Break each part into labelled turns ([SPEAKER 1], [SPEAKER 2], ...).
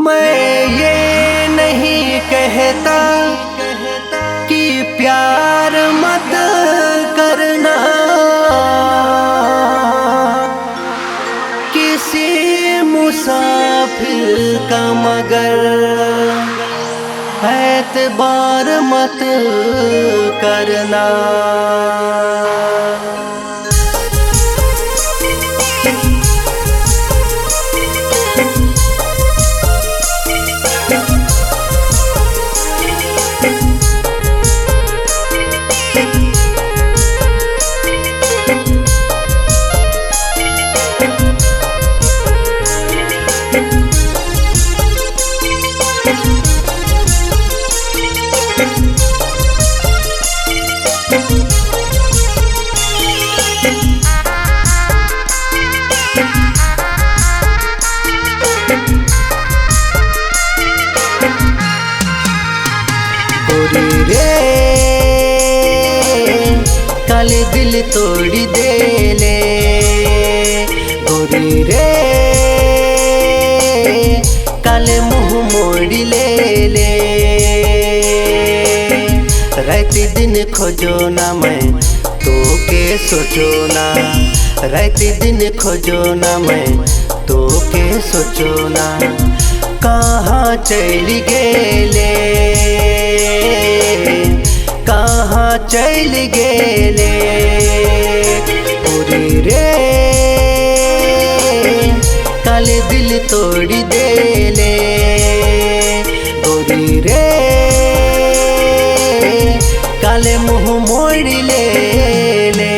[SPEAKER 1] मैं ये नहीं कहता कि प्यार मत करना, किसी मुसाफिर का मगर एतबार मत करना। गोरी रे काले दिल तोड़ी दे ले, गोरी रे काले मुंह मोड़ी ले ले। राती दिन खोजो ना मैं तो के सोचो ना, राती दिन खोजो ना मैं तो के सोचो ना। कहाँ चली गेले, कहाँ चल गेले गोरी रे काले दिल तोड़ी दे ले, गोरी रे काले मुंह मोड़ ले ले।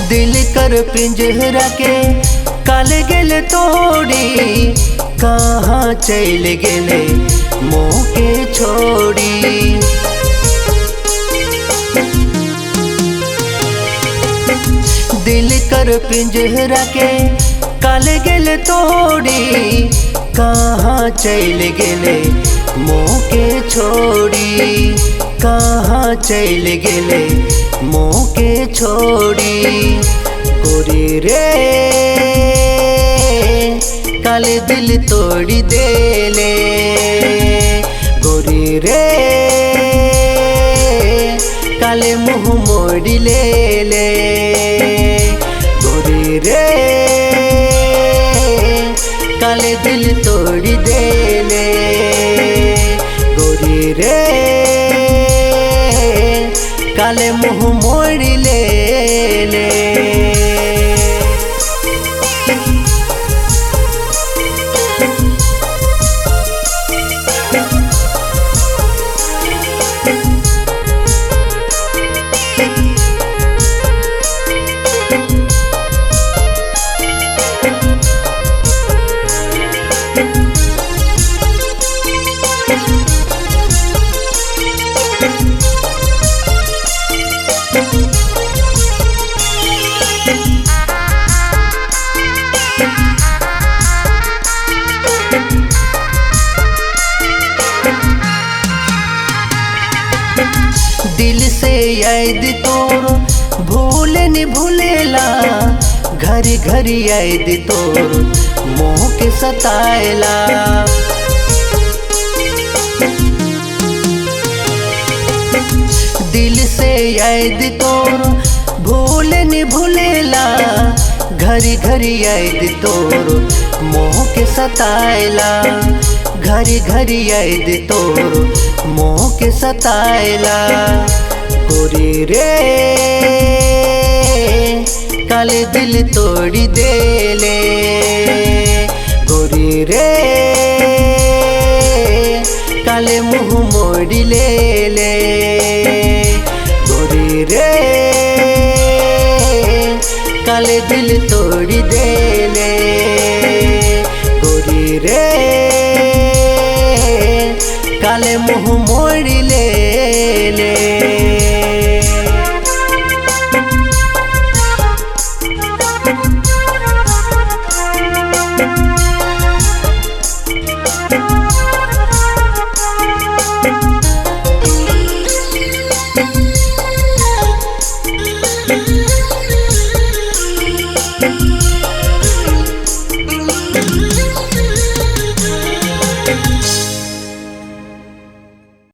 [SPEAKER 1] दिल कर पिंजरा के काले गेले तोड़ी, कहाँ चल गेले मोह के छोड़ी। दिल कर पिंजरा के काले गेले तोड़ी, कहाँ चल गेले मोह के छोड़ी, कहाँ चल गेले मोह के छोड़ी। गोरी रे काले दिल तोड़ी दे ले, गोरी रे काले मुंह मोड़ी ले ले, गोरी रे काले दिल तोड़ी दे ले, गोरी रे काले मुंह मोड़ ले ले। दिल से याद तोर भूल न भूलेला, घरी घरी याद तोर मोह के सताएला। दिल से याद तोर भूल न भूलेला, घरी घरी याद तोर मोह के सताएला, घरी घरी याद तोर मोह के सताएला। गोरी रे काले दिल तोड़ी दे ले, गोरी रे काले मुँह मोड़ी ले गोरी रे काले दिल तोड़ी दे गोरी रे काले मुँह